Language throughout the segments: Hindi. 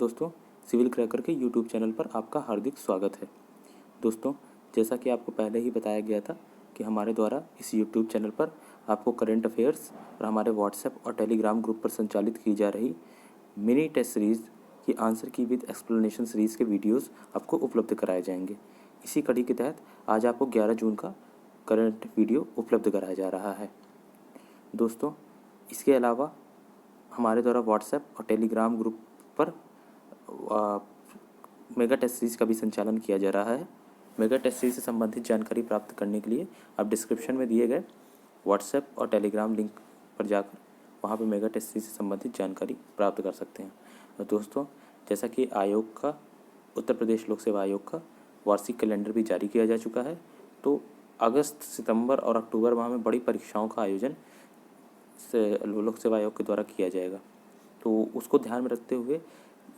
दोस्तों, सिविल क्रैकर के यूट्यूब चैनल पर आपका हार्दिक स्वागत है। दोस्तों, जैसा कि आपको पहले ही बताया गया था कि हमारे द्वारा इस यूट्यूब चैनल पर आपको करंट अफेयर्स और हमारे व्हाट्सएप और टेलीग्राम ग्रुप पर संचालित की जा रही मिनी टेस्ट सीरीज़ की आंसर की विद एक्सप्लेनेशन सीरीज़ के वीडियोज़ आपको उपलब्ध कराए जाएंगे। इसी कड़ी के तहत आज आपको 11 जून का करंट वीडियो उपलब्ध कराया जा रहा है। दोस्तों, इसके अलावा हमारे द्वारा व्हाट्सएप और टेलीग्राम ग्रुप पर मेगा टेस्ट सीरीज़ का भी संचालन किया जा रहा है। मेगा टेस्ट सीरीज़ से संबंधित जानकारी प्राप्त करने के लिए आप डिस्क्रिप्शन में दिए गए व्हाट्सएप और टेलीग्राम लिंक पर जाकर वहां पर मेगा टेस्ट सीरीज़ से संबंधित जानकारी प्राप्त कर सकते हैं। और दोस्तों, जैसा कि आयोग का उत्तर प्रदेश लोक सेवा आयोग का वार्षिक कैलेंडर भी जारी किया जा चुका है, तो अगस्त, सितंबर और अक्टूबर माह में बड़ी परीक्षाओं का आयोजन से लोक सेवा आयोग के द्वारा किया जाएगा। तो उसको ध्यान में रखते हुए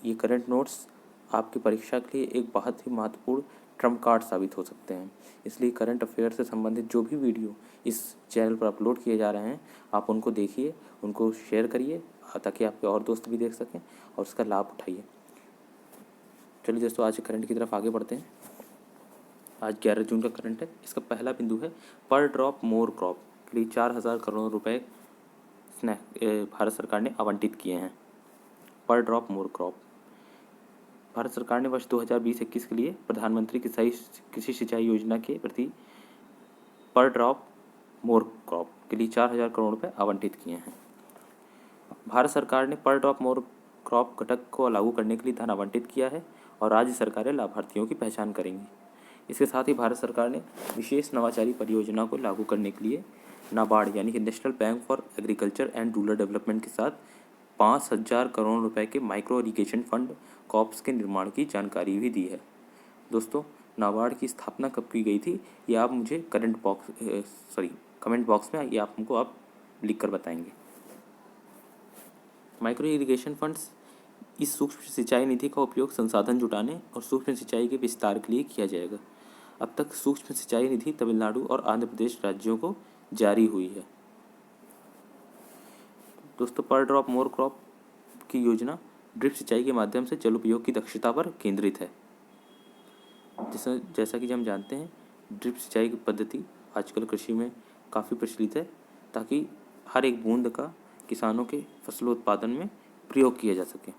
ये करंट नोट्स आपकी परीक्षा के लिए एक बहुत ही महत्वपूर्ण ट्रम्प कार्ड साबित हो सकते हैं। इसलिए करंट अफेयर से संबंधित जो भी वीडियो इस चैनल पर अपलोड किए जा रहे हैं, आप उनको देखिए, उनको शेयर करिए ताकि आपके और दोस्त भी देख सकें और उसका लाभ उठाइए। चलिए दोस्तों, आज करंट की तरफ आगे बढ़ते हैं। आज 11 जून का करंट है। इसका पहला बिंदु है पर ड्रॉप मोर क्रॉप के लिए 4,000 करोड़ रुपए भारत सरकार ने आवंटित किए हैं। पर ड्रॉप मोर क्रॉप, भारत सरकार ने वर्ष 2020-21 के लिए प्रधानमंत्री कृषि सिंचाई योजना के प्रति पर ड्रॉप मोर क्रॉप के लिए 4,000 करोड़ रुपए आवंटित किए हैं। भारत सरकार ने पर ड्रॉप मोर क्रॉप घटक को लागू करने के लिए धन आवंटित किया है और राज्य सरकारें लाभार्थियों की पहचान करेंगी। इसके साथ ही भारत सरकार ने विशेष नवाचारी परियोजना को लागू करने के लिए नाबार्ड यानी कि national bank for agriculture and rural development के साथ 5,000 करोड़ रुपए के माइक्रो इरिगेशन फंड कॉप्स के निर्माण की जानकारी भी दी है। दोस्तों, नाबार्ड की स्थापना कब की गई थी, ये आप मुझे कमेंट बॉक्स में ये आप लिख कर बताएंगे। माइक्रो इरिगेशन फंड्स इस सूक्ष्म सिंचाई निधि का उपयोग संसाधन जुटाने और सूक्ष्म सिंचाई के विस्तार के लिए किया जाएगा। अब तक सूक्ष्म सिंचाई निधि तमिलनाडु और आंध्र प्रदेश राज्यों को जारी हुई है। दोस्तों, पर ड्रॉप मोर क्रॉप की योजना ड्रिप सिंचाई के माध्यम से जल उपयोग की दक्षता पर केंद्रित है। जैसा कि हम जानते हैं, ड्रिप सिंचाई की पद्धति आजकल कृषि में काफ़ी प्रचलित है ताकि हर एक बूंद का किसानों के फसलों उत्पादन में प्रयोग किया जा सके।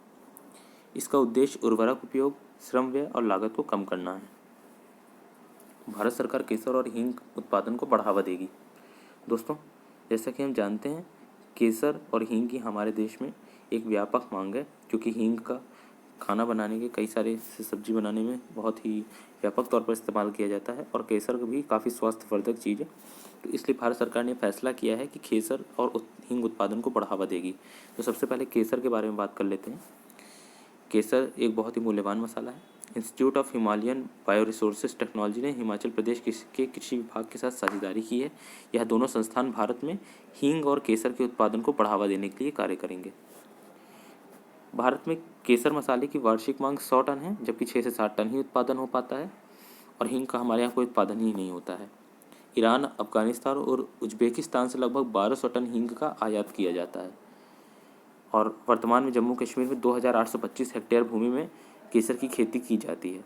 इसका उद्देश्य उर्वरक उपयोग, श्रम व्यय और लागत को कम करना है। भारत सरकार केसर और हींग उत्पादन को बढ़ावा देगी। दोस्तों, जैसा कि हम जानते हैं, केसर और हींग की हमारे देश में एक व्यापक मांग है, क्योंकि हींग का खाना बनाने के कई सारे सब्जी बनाने में बहुत ही व्यापक तौर पर इस्तेमाल किया जाता है और केसर भी काफ़ी स्वास्थ्यवर्धक चीज़ है। तो इसलिए भारत सरकार ने फैसला किया है कि केसर और हींग उत्पादन को बढ़ावा देगी। तो सबसे पहले केसर के बारे में बात कर लेते हैं। केसर एक बहुत ही मूल्यवान मसाला है। Institute of Himalayan bio resources technology ने हिमाचल प्रदेश के कृषि विभाग के साथ साझेदारी की है। यह दोनों संस्थान भारत में हींग और केसर के उत्पादन को बढ़ावा देने के लिए कार्य करेंगे। भारत में केसर मसाले की वार्षिक मांग 100 टन है, जबकि 6 से 7 टन ही उत्पादन हो पाता है और हींग का हमारे यहाँ कोई उत्पादन ही नहीं होता है। ईरान, अफगानिस्तान और उज्बेकिस्तान से लगभग 1,200 टन हींग का आयात किया जाता है और वर्तमान में जम्मू कश्मीर में 2,825 हेक्टेयर भूमि में केसर की खेती की जाती है।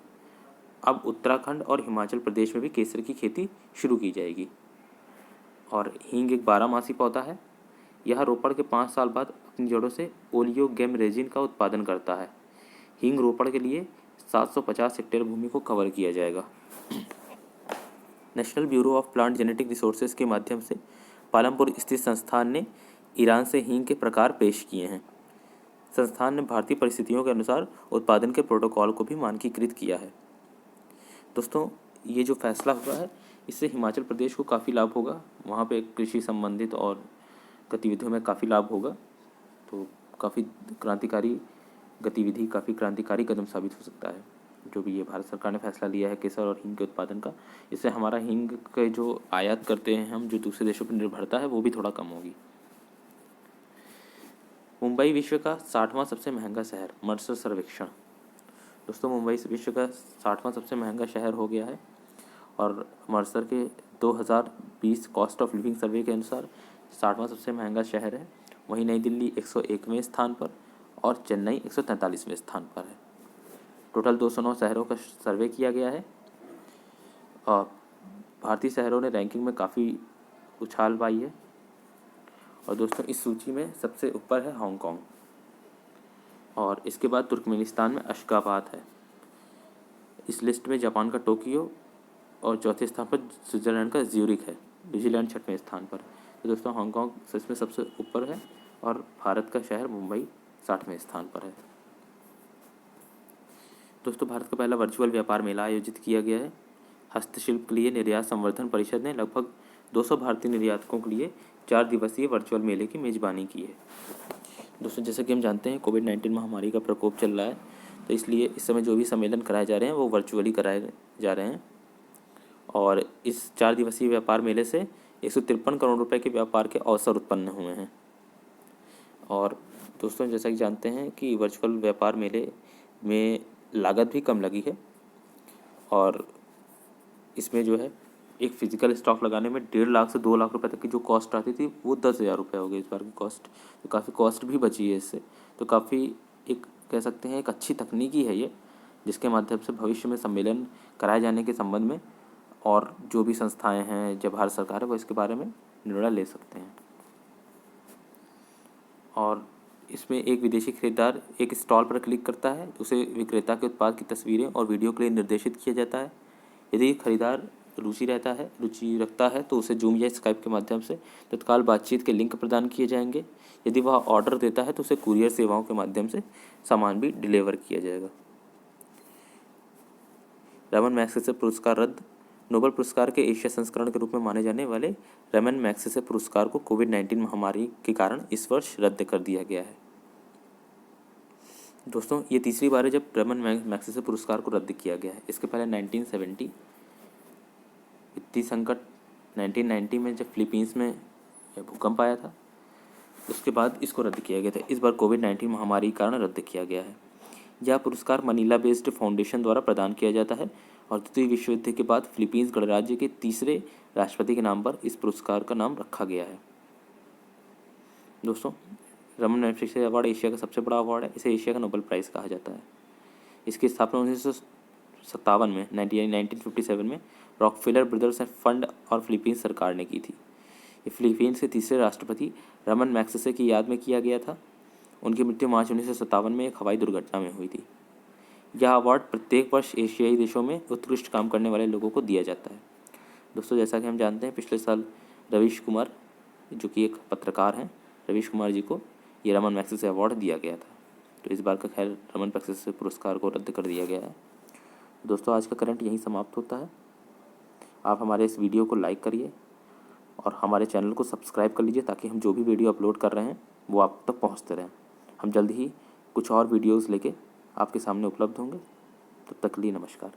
अब उत्तराखंड और हिमाचल प्रदेश में भी केसर की खेती शुरू की जाएगी। और हींग एक 12 मासी पौधा है। यह रोपण के 5 साल बाद अपनी जड़ों से ओलियोगैम रेजिन का उत्पादन करता है। हींग रोपण के लिए 750 हेक्टेयर भूमि को कवर किया जाएगा। National bureau of plant genetic resources के माध्यम से पालमपुर स्थित संस्थान ने ईरान से हींग के प्रकार पेश किए हैं। संस्थान ने भारतीय परिस्थितियों के अनुसार उत्पादन के प्रोटोकॉल को भी मानकीकृत किया है। दोस्तों, ये जो फैसला हुआ है, इससे हिमाचल प्रदेश को काफ़ी लाभ होगा। वहाँ पे कृषि संबंधित और गतिविधियों में काफ़ी लाभ होगा। तो काफ़ी क्रांतिकारी गतिविधि, काफ़ी क्रांतिकारी कदम साबित हो सकता है जो भी ये भारत सरकार ने फैसला लिया है केसर और हींग के उत्पादन का। इससे हमारा हींग के जो आयात करते हैं हम, जो दूसरे देशों पर निर्भरता है, वो भी थोड़ा कम होगी। मुंबई विश्व का 60वां सबसे महंगा शहर, मर्सर सर्वेक्षण। दोस्तों, मुंबई विश्व का 60वां सबसे महंगा शहर हो गया है और मर्सर के 2020 कॉस्ट ऑफ लिविंग सर्वे के अनुसार 60वां सबसे महंगा शहर है। वहीं नई दिल्ली 101वें स्थान पर और चेन्नई 143वें स्थान पर है। टोटल 209 शहरों का सर्वे किया गया है और भारतीय शहरों ने रैंकिंग में काफ़ी उछाल पाई है। और दोस्तों इस सूची में सबसे ऊपर है हांगकांग और इसके बाद तुर्कमेनिस्तान में अशगाबाद है। इस लिस्ट में जापान का टोक्यो और चौथे स्थान पर स्विट्जरलैंड का ज्यूरिख है। न्यूजीलैंड 6वें स्थान पर। तो दोस्तों हांगकांग सच में सबसे ऊपर है और भारत का शहर मुंबई 60वें स्थान पर है। दोस्तों भारत का पहला वर्चुअल व्यापार मेला आयोजित किया गया है। हस्तशिल्प के लिए निर्यात संवर्धन परिषद ने लगभग 200 भारतीय निर्यातकों के लिए 4 दिवसीय वर्चुअल मेले की मेज़बानी की है। दोस्तों जैसे कि हम जानते हैं कोविड-19 महामारी का प्रकोप चल रहा है, तो इसलिए इस समय जो भी सम्मेलन कराए जा रहे हैं वो वर्चुअली कराए जा रहे हैं। और इस 4 दिवसीय व्यापार मेले से 153 करोड़ रुपए के व्यापार के अवसर उत्पन्न हुए हैं। और दोस्तों जैसा कि जानते हैं कि वर्चुअल व्यापार मेले में लागत भी कम लगी है और इसमें जो है एक फिजिकल स्टॉक लगाने में 1.5 लाख से 2 लाख रुपए तक की जो कॉस्ट आती थी वो 10,000 रुपये हो गई इस बार की कॉस्ट। तो काफ़ी कॉस्ट भी बची है इससे। तो काफ़ी एक कह सकते हैं एक अच्छी तकनीकी है ये, जिसके माध्यम से भविष्य में सम्मेलन कराए जाने के संबंध में और जो भी संस्थाएं हैं जब भारत सरकार है वो इसके बारे में निर्णय ले सकते हैं। और इसमें एक विदेशी खरीदार एक स्टॉल पर क्लिक करता है, उसे विक्रेता के उत्पाद की तस्वीरें और वीडियो के लिए निर्देशित किया जाता है। यदि खरीदार रुचि रखता है तो उसे जूम या स्काइप के माध्यम से तत्काल बातचीत के लिंक प्रदान किए जाएंगे। यदि वह ऑर्डर देता है तो उसे कुरियर सेवाओं के माध्यम से सामान भी डिलीवर किया जाएगा। रमन मैग्सेसे पुरस्कार रद्द। नोबेल पुरस्कार के एशिया संस्करण के रूप में माने जाने वाले रमन मैग्सेसे पुरस्कार को कोविड-19 महामारी के कारण इस वर्ष रद्द कर दिया गया है। दोस्तों ये तीसरी बार है जब रमन मैग्सेसे पुरस्कार को रद्द किया गया है। इसके पहले 1970 वित्तीय संकट, 1990 में जब फिलीपींस में भूकंप आया था, उसके बाद इसको रद्द किया गया था। इस बार कोविड-19 महामारी के कारण रद्द किया गया है। यह पुरस्कार मनीला बेस्ड फाउंडेशन द्वारा प्रदान किया जाता है और द्वितीय विश्व युद्ध के बाद फिलीपींस गणराज्य के तीसरे राष्ट्रपति के नाम पर इस पुरस्कार का नाम रखा गया है। दोस्तों रमन मैग्सेसे अवार्ड एशिया का सबसे बड़ा अवार्ड है। इसे एशिया का नोबेल प्राइज़ कहा जाता है। इसकी स्थापना 1957 में 1957 में रॉकफेलर ब्रदर्स फंड और फिलीपींस सरकार ने की थी। ये फिलीपींस के तीसरे राष्ट्रपति रमन मैग्सेसे की याद में किया गया था। उनकी मृत्यु मार्च 1957 में एक हवाई दुर्घटना में हुई थी। यह अवार्ड प्रत्येक वर्ष एशियाई देशों में उत्कृष्ट काम करने वाले लोगों को दिया जाता है। दोस्तों जैसा कि हम जानते हैं पिछले साल रवीश कुमार जो कि एक पत्रकार हैं, रवीश कुमार जी को ये रमन मैग्सेसे अवार्ड दिया गया था। तो इस बार का खैर रमन मैग्सेसे पुरस्कार को रद्द कर दिया गया है। दोस्तों आज का करंट यहीं समाप्त होता है। आप हमारे इस वीडियो को लाइक करिए और हमारे चैनल को सब्सक्राइब कर लीजिए ताकि हम जो भी वीडियो अपलोड कर रहे हैं वो आप तक पहुंचते रहें। हम जल्द ही कुछ और वीडियोस लेके आपके सामने उपलब्ध होंगे। तब तक के लिए नमस्कार।